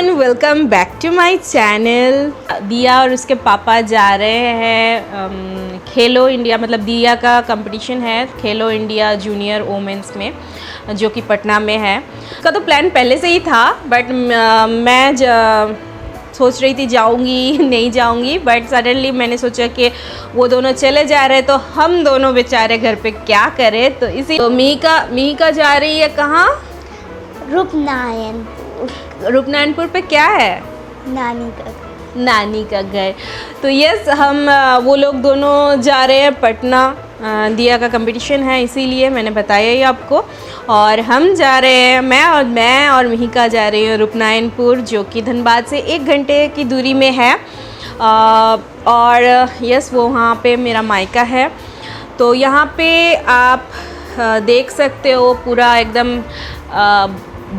Everyone, welcome back to my channel. दिया और उसके पापा जा रहे हैं खेलो इंडिया, मतलब दिया का कंपटीशन है खेलो इंडिया जूनियर वोमेंस में, जो कि पटना में है। उसका तो प्लान पहले से ही था, बट मैं सोच रही थी जाऊंगी नहीं जाऊंगी, बट सडनली मैंने सोचा कि वो दोनों चले जा रहे तो हम दोनों बेचारे घर पे क्या करें। तो इसी तो मिहिका जा रही है कहाँ? रूपनारायणपुर पे क्या है? नानी का घर। तो यस, हम वो लोग दोनों जा रहे हैं पटना। दिया का कंपटीशन है, इसीलिए मैंने बताया ही आपको। और हम जा रहे हैं, मैं और मिहिका जा रही हूँ रूपनारायणपुर, जो कि धनबाद से 1 घंटे की दूरी में है। और यस, वो वहाँ पे मेरा मायका है। तो यहाँ पे आप देख सकते हो पूरा एकदम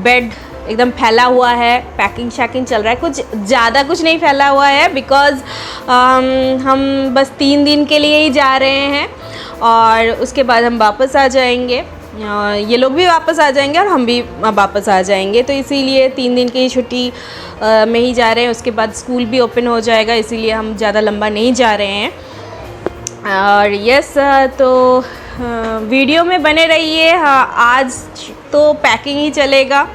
बेड एकदम फैला हुआ है, पैकिंग शैकिंग चल रहा है। कुछ ज़्यादा कुछ नहीं फैला हुआ है, बिकॉज़ हम बस 3 दिन के लिए ही जा रहे हैं और उसके बाद हम वापस आ जाएंगे। ये लोग भी वापस आ जाएंगे और हम भी वापस आ जाएंगे। तो इसीलिए 3 दिन की छुट्टी में ही जा रहे हैं। उसके बाद स्कूल भी ओपन हो जाएगा, इसीलिए हम ज़्यादा लंबा नहीं जा रहे हैं। और यस, तो वीडियो में बने रहिए। हाँ, आज तो पैकिंग ही चलेगा।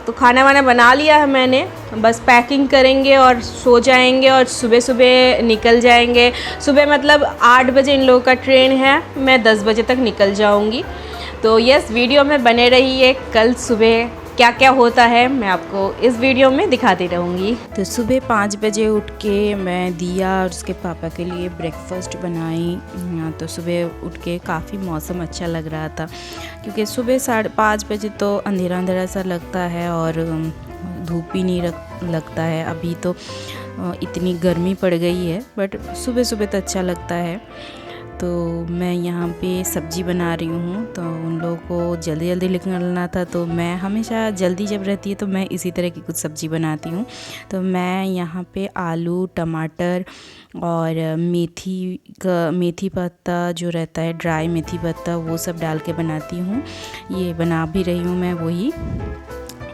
तो खाना वाना बना लिया है मैंने, बस पैकिंग करेंगे और सो जाएंगे और सुबह सुबह निकल जाएंगे। सुबह मतलब 8 बजे इन लोगों का ट्रेन है, मैं 10 बजे तक निकल जाऊंगी। तो यस, वीडियो में बने रहिए। कल सुबह क्या क्या होता है मैं आपको इस वीडियो में दिखाती रहूँगी। तो सुबह 5 बजे उठ के मैं दिया और उसके पापा के लिए ब्रेकफास्ट बनाई। तो सुबह उठ के काफ़ी मौसम अच्छा लग रहा था, क्योंकि सुबह 5:30 बजे तो अंधेरा अंधेरा सा लगता है और धूप भी नहीं लगता है। अभी तो इतनी गर्मी पड़ गई है, बट सुबह सुबह तो अच्छा लगता है। तो मैं यहाँ पे सब्ज़ी बना रही हूँ, तो उन लोगों को जल्दी जल्दी निकलना था, तो मैं हमेशा जल्दी जब रहती है तो मैं इसी तरह की कुछ सब्ज़ी बनाती हूँ। तो मैं यहाँ पे आलू, टमाटर और मेथी पत्ता जो रहता है, ड्राई मेथी पत्ता, वो सब डाल के बनाती हूँ। ये बना भी रही हूँ मैं वही।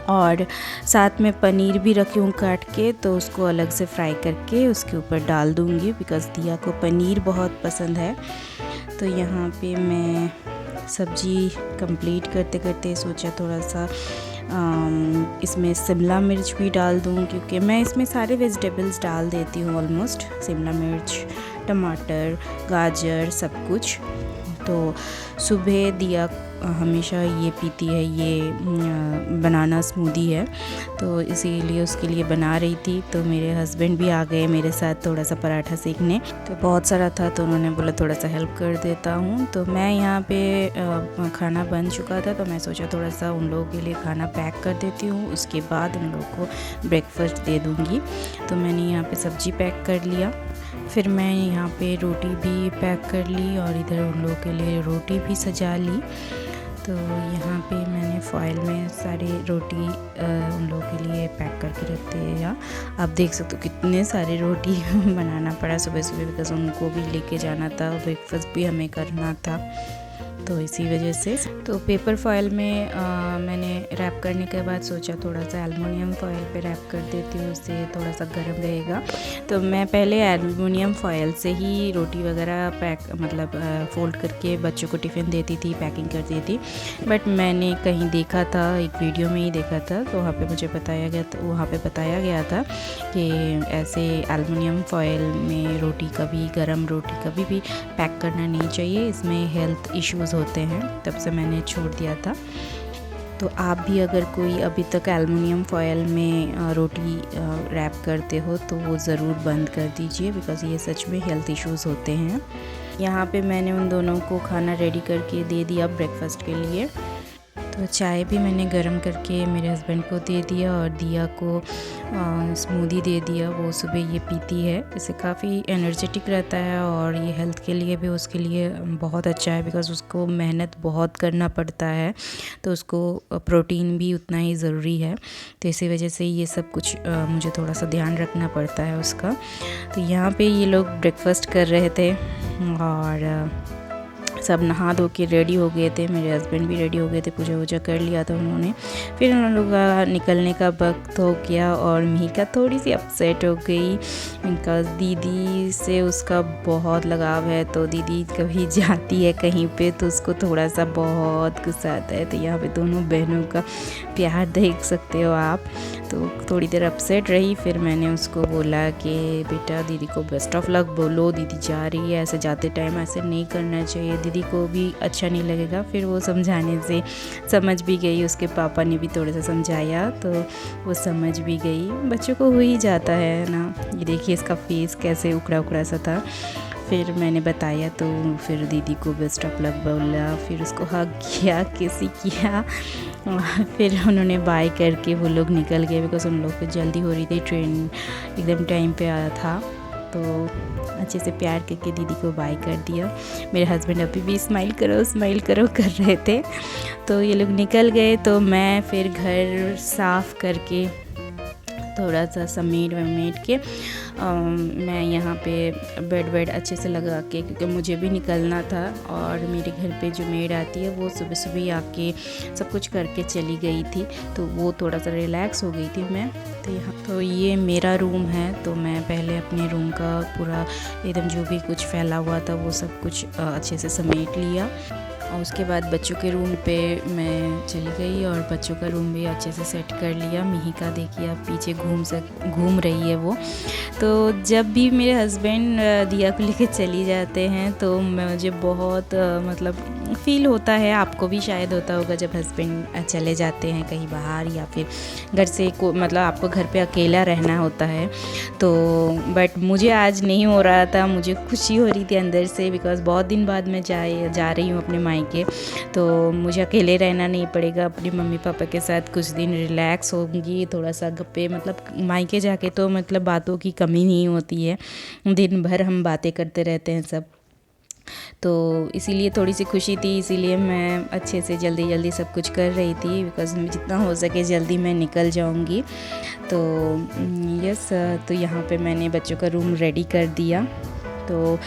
और साथ में पनीर भी रखी हूँ काट के, तो उसको अलग से फ्राई करके उसके ऊपर डाल दूँगी, बिकॉज़ दिया को पनीर बहुत पसंद है। तो यहाँ पे मैं सब्ज़ी कंप्लीट करते करते सोचा थोड़ा सा इसमें शिमला मिर्च भी डाल दूँ, क्योंकि मैं इसमें सारे वेजिटेबल्स डाल देती हूँ ऑलमोस्ट, शिमला मिर्च, टमाटर, गाजर, सब कुछ। तो सुबह दिया हमेशा ये पीती है, ये बनाना स्मूदी है, तो इसीलिए उसके लिए बना रही थी। तो मेरे हस्बैंड भी आ गए मेरे साथ थोड़ा सा पराठा सीखने, तो बहुत सारा था तो उन्होंने बोला थोड़ा सा हेल्प कर देता हूँ। तो मैं यहाँ पे खाना बन चुका था, तो मैं सोचा थोड़ा सा उन लोगों के लिए खाना पैक कर देती हूँ, उसके बाद उन लोगों को ब्रेकफास्ट दे दूँगी। तो मैंने यहाँ पे सब्ज़ी पैक कर लिया, फिर मैं यहाँ पे रोटी भी पैक कर ली और इधर उन लोगों के लिए रोटी भी सजा ली। तो यहाँ पे मैंने फॉइल में सारी रोटी उन लोगों के लिए पैक करके रखते हैं। या आप देख सकते हो कितने सारे रोटी बनाना पड़ा सुबह सुबह, बिकॉज़ उनको भी लेके जाना था, ब्रेकफास्ट भी हमें करना था, तो इसी वजह से। तो पेपर फॉइल में मैंने रैप करने के बाद सोचा थोड़ा सा एल्युमिनियम फॉइल पे रैप कर देती हूँ, उससे थोड़ा सा गर्म रहेगा। तो मैं पहले एल्युमिनियम फॉइल से ही रोटी वगैरह फोल्ड करके बच्चों को टिफ़िन देती थी, पैकिंग करती थी। बट मैंने कहीं देखा था, एक वीडियो में ही देखा था, तो वहाँ पे बताया गया था कि ऐसे एल्युमिनियम फॉइल में रोटी कभी गर्म रोटी कभी भी पैक करना नहीं चाहिए, इसमें हेल्थ इश्यूज़ होते हैं। तब से मैंने छोड़ दिया था। तो आप भी अगर कोई अभी तक एल्युमिनियम फॉयल में रोटी रैप करते हो तो वो ज़रूर बंद कर दीजिए, बिकॉज़ ये सच में हेल्थ इश्यूज़ होते हैं। यहाँ पे मैंने उन दोनों को खाना रेडी करके दे दिया ब्रेकफास्ट के लिए। तो चाय भी मैंने गर्म करके मेरे हस्बैंड को दे दिया और दिया को स्मूदी दे दिया, वो सुबह ये पीती है। इससे काफ़ी एनर्जेटिक रहता है और ये हेल्थ के लिए भी उसके लिए बहुत अच्छा है, बिकॉज़ उसको मेहनत बहुत करना पड़ता है, तो उसको प्रोटीन भी उतना ही ज़रूरी है। तो इसी वजह से ये सब कुछ मुझे थोड़ा सा ध्यान रखना पड़ता है उसका। तो यहाँ पे ये लोग ब्रेकफास्ट कर रहे थे और सब नहा धो के रेडी हो गए थे, मेरे हस्बैंड भी रेडी हो गए थे, पूजा वूजा कर लिया था उन्होंने। फिर उन लोगों का निकलने का वक्त हो गया और मिहिका थोड़ी सी अपसेट हो गई, बिकॉज दीदी से उसका बहुत लगाव है। तो दीदी कभी जाती है कहीं पे तो उसको थोड़ा सा बहुत गुस्सा आता है। तो यहाँ पे दोनों बहनों का प्यार देख सकते हो आप। तो थोड़ी देर अपसेट रही, फिर मैंने उसको बोला कि बेटा दीदी को बेस्ट ऑफ लक बोलो, दीदी जा रही है, ऐसे जाते टाइम ऐसे नहीं करना चाहिए, दीदी को भी अच्छा नहीं लगेगा। फिर वो समझाने से समझ भी गई, उसके पापा ने भी थोड़ा सा समझाया तो वो समझ भी गई। बच्चों को हो ही जाता है ना। ये देखिए इसका फेस कैसे उखड़ा उखड़ा सा था। फिर मैंने बताया तो फिर दीदी को बेस्ट ऑफ लक बोला, फिर उसको हग किया, किसी किया। फिर उन्होंने बाय करके वो लोग निकल गए, बिकॉज उन लोग को जल्दी हो रही थी, ट्रेन एकदम टाइम पे आया था। तो अच्छे से प्यार करके दीदी को बाय कर दिया। मेरे हस्बैंड अभी भी स्माइल करो कर रहे थे। तो ये लोग निकल गए तो मैं फिर घर साफ़ करके थोड़ा सा समेट वमेट के मैं यहाँ पे बेड वेड अच्छे से लगा के, क्योंकि मुझे भी निकलना था और मेरे घर पे जो मेड आती है वो सुबह सुबह आके सब कुछ करके चली गई थी, तो वो थोड़ा सा रिलैक्स हो गई थी मैं। तो ये मेरा रूम है, तो मैं पहले अपने रूम का पूरा एकदम जो भी कुछ फैला हुआ था वो सब कुछ अच्छे से समेट लिया। और उसके बाद बच्चों के रूम पे मैं चली गई और बच्चों का रूम भी अच्छे से सेट कर लिया। मिहिका देखिए अब पीछे घूम रही है वो। तो जब भी मेरे हस्बैंड दिया को लेके चली जाते हैं तो मुझे बहुत मतलब फ़ील होता है, आपको भी शायद होता होगा जब हस्बैंड चले जाते हैं कहीं बाहर या फिर घर से मतलब आपको घर पे अकेला रहना होता है। तो बट मुझे आज नहीं हो रहा था, मुझे खुशी हो रही थी अंदर से, बिकॉज़ बहुत दिन बाद मैं जा रही हूँ अपने मायके, तो मुझे अकेले रहना नहीं पड़ेगा, अपने मम्मी पापा के साथ कुछ दिन रिलैक्स होंगी, थोड़ा सा गप्पे, मतलब मायके जाके तो मतलब बातों की कमी नहीं होती है, दिन भर हम बातें करते रहते हैं सब। तो इसीलिए थोड़ी सी खुशी थी, इसीलिए मैं अच्छे से जल्दी सब कुछ कर रही थी, बिकॉज़ जितना हो सके जल्दी मैं निकल जाऊंगी। तो यस, तो यहाँ पे मैंने बच्चों का रूम रेडी कर दिया। तो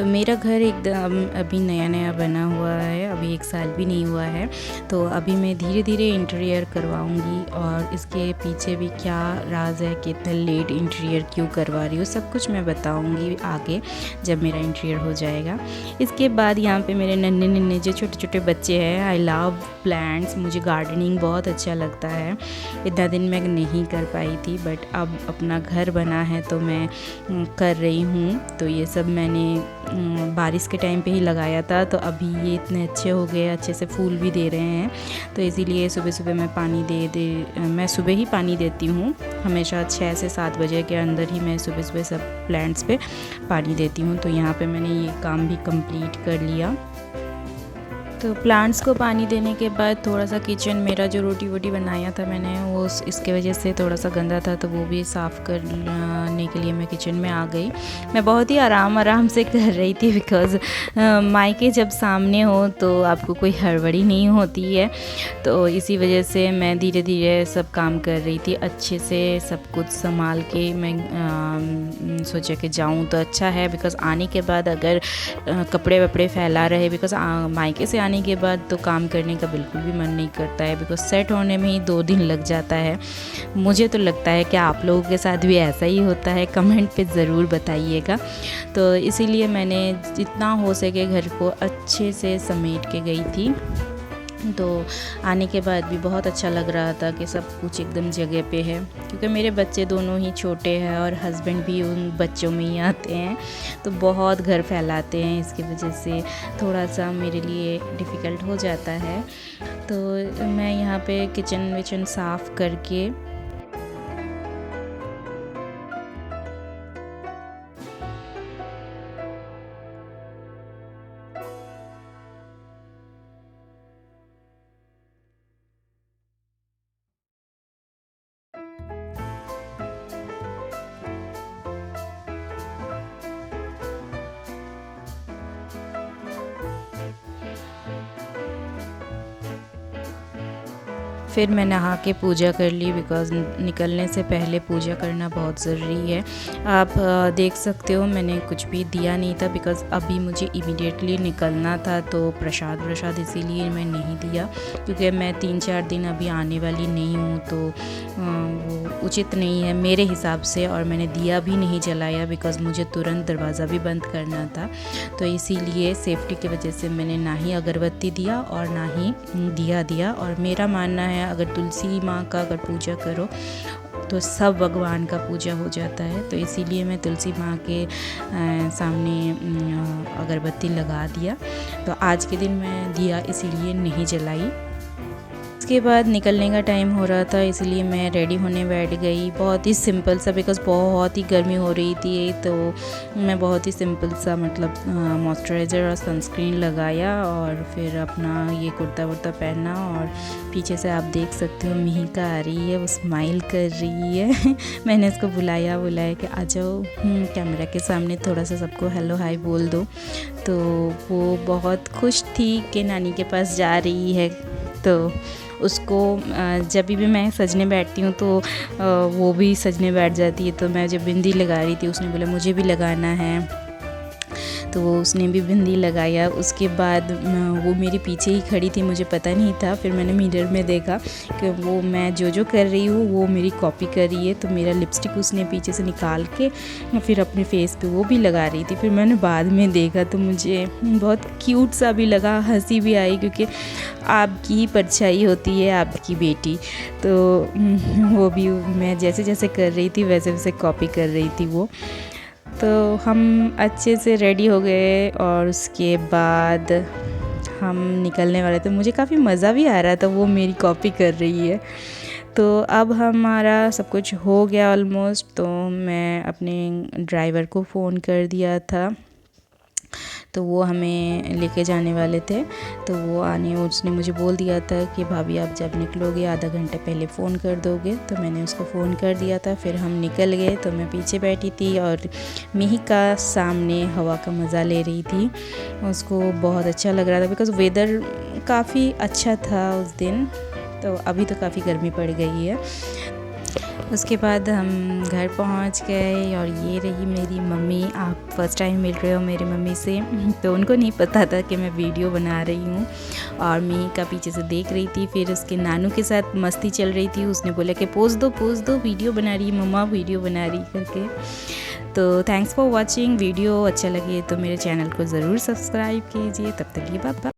मेरा घर एकदम अभी नया बना हुआ है, अभी 1 साल भी नहीं हुआ है। तो अभी मैं धीरे धीरे इंटीरियर करवाऊंगी और इसके पीछे भी क्या राज है कि इतना लेट इंटीरियर क्यों करवा रही हूँ, सब कुछ मैं बताऊंगी आगे जब मेरा इंटीरियर हो जाएगा। इसके बाद यहाँ पे मेरे नन्हे जो छोटे छोटे बच्चे हैं, आई लव प्लांट्स, मुझे गार्डनिंग बहुत अच्छा लगता है। इतना दिन मैं नहीं कर पाई थी, बट अब अपना घर बना है तो मैं कर रही हूँ। तो ये सब मैंने बारिश के टाइम पे ही लगाया था, तो अभी ये इतने अच्छे हो गए, अच्छे से फूल भी दे रहे हैं। तो इसीलिए सुबह सुबह मैं मैं सुबह ही पानी देती हूँ, हमेशा 6 से 7 बजे के अंदर ही मैं सुबह सुबह सब प्लांट्स पे पानी देती हूँ। तो यहाँ पे मैंने ये काम भी कंप्लीट कर लिया। तो प्लांट्स को पानी देने के बाद थोड़ा सा किचन, मेरा जो रोटी वोटी बनाया था मैंने, वो इसके वजह से थोड़ा सा गंदा था, तो वो भी साफ़ करने के लिए मैं किचन में आ गई। मैं बहुत ही आराम से कर रही थी, बिकॉज़ मायके जब सामने हो तो आपको कोई हड़बड़ी नहीं होती है। तो इसी वजह से मैं धीरे धीरे सब काम कर रही थी, अच्छे से सब कुछ संभाल के मैं सोचा कि जाऊँ तो अच्छा है, बिकॉज़ आने के बाद अगर कपड़े वपड़े फैला रहे, बिकॉज़ मायके से आने के बाद तो काम करने का बिल्कुल भी मन नहीं करता है, बिकॉज़ सेट होने में ही 2 दिन लग जाता है। मुझे तो लगता है कि आप लोगों के साथ भी ऐसा ही होता है, कमेंट पे ज़रूर बताइएगा। तो इसीलिए मैंने जितना हो सके घर को अच्छे से समेट के गई थी। तो आने के बाद भी बहुत अच्छा लग रहा था कि सब कुछ एकदम जगह पे है, क्योंकि मेरे बच्चे दोनों ही छोटे हैं और हस्बैंड भी उन बच्चों में ही आते हैं, तो बहुत घर फैलाते हैं, इसकी वजह से थोड़ा सा मेरे लिए डिफ़िकल्ट हो जाता है। तो मैं यहाँ पे किचन विचन साफ़ करके फिर मैं नहा के पूजा कर ली, बिकॉज़ निकलने से पहले पूजा करना बहुत ज़रूरी है। आप देख सकते हो मैंने कुछ भी दिया नहीं था, बिकॉज़ अभी मुझे इमीडिएटली निकलना था, तो प्रसाद इसीलिए मैं नहीं दिया, क्योंकि मैं 3-4 दिन अभी आने वाली नहीं हूँ, तो वो उचित नहीं है मेरे हिसाब से। और मैंने दिया भी नहीं जलाया, बिकॉज़ मुझे तुरंत दरवाज़ा भी बंद करना था, तो इसीलिए सेफ्टी की वजह से मैंने ना ही अगरबत्ती दिया और ना ही दिया। और मेरा मानना है अगर तुलसी माँ का अगर पूजा करो तो सब भगवान का पूजा हो जाता है, तो इसीलिए मैं तुलसी माँ के सामने अगरबत्ती लगा दिया। तो आज के दिन मैं दिया इसीलिए नहीं जलाई। उसके बाद निकलने का टाइम हो रहा था, इसलिए मैं रेडी होने बैठ गई। बहुत ही सिंपल सा, बिकॉज़ बहुत ही गर्मी हो रही थी, तो मैं बहुत ही सिंपल सा मतलब मॉइस्चराइज़र और सनस्क्रीन लगाया और फिर अपना ये कुर्ता वुर्ता पहना। और पीछे से आप देख सकते हो मिहिका आ रही है, वो स्माइल कर रही है। मैंने उसको बुलाया कि आ जाओ कैमरा के सामने, थोड़ा सा सबको हेलो हाय बोल दो। तो वो बहुत खुश थी कि नानी के पास जा रही है। तो उसको जब भी मैं सजने बैठती हूँ तो वो भी सजने बैठ जाती है। तो मैं जब बिंदी लगा रही थी, उसने बोला मुझे भी लगाना है, तो वो उसने भी बिंदी लगाया। उसके बाद वो मेरे पीछे ही खड़ी थी, मुझे पता नहीं था। फिर मैंने मिरर में देखा कि वो मैं जो कर रही हूँ वो मेरी कॉपी कर रही है, तो मेरा लिपस्टिक उसने पीछे से निकाल के फिर अपने फेस पे वो भी लगा रही थी। फिर मैंने बाद में देखा तो मुझे बहुत क्यूट सा भी लगा, हंसी भी आई, क्योंकि आपकी परछाई होती है आपकी बेटी। तो वो भी मैं जैसे कर रही थी वैसे कॉपी कर रही थी वो। तो हम अच्छे से रेडी हो गए और उसके बाद हम निकलने वाले थे। मुझे काफ़ी मज़ा भी आ रहा था, वो मेरी कॉपी कर रही है। तो अब हमारा सब कुछ हो गया ऑलमोस्ट, तो मैं अपने ड्राइवर को फ़ोन कर दिया था, तो वो हमें लेके जाने वाले थे। तो वो उसने मुझे बोल दिया था कि भाभी आप जब निकलोगे आधा घंटे पहले फ़ोन कर दोगे, तो मैंने उसको फ़ोन कर दिया था। फिर हम निकल गए, तो मैं पीछे बैठी थी और मिहिका सामने हवा का मज़ा ले रही थी। उसको बहुत अच्छा लग रहा था, बिकॉज़ वेदर काफ़ी अच्छा था उस दिन। तो अभी तो काफ़ी गर्मी पड़ गई है। उसके बाद हम घर पहुंच गए और ये रही मेरी मम्मी। आप फर्स्ट टाइम मिल रहे हो मेरी मम्मी से, तो उनको नहीं पता था कि मैं वीडियो बना रही हूँ। और मिहिका पीछे से देख रही थी, फिर उसके नानू के साथ मस्ती चल रही थी। उसने बोला कि पोज दो वीडियो बना रही है मम्मा, वीडियो बना रही करके। तो थैंक्स फॉर वॉचिंग। वीडियो अच्छा लगे तो मेरे चैनल को ज़रूर सब्सक्राइब कीजिए। तब तक ये बाय।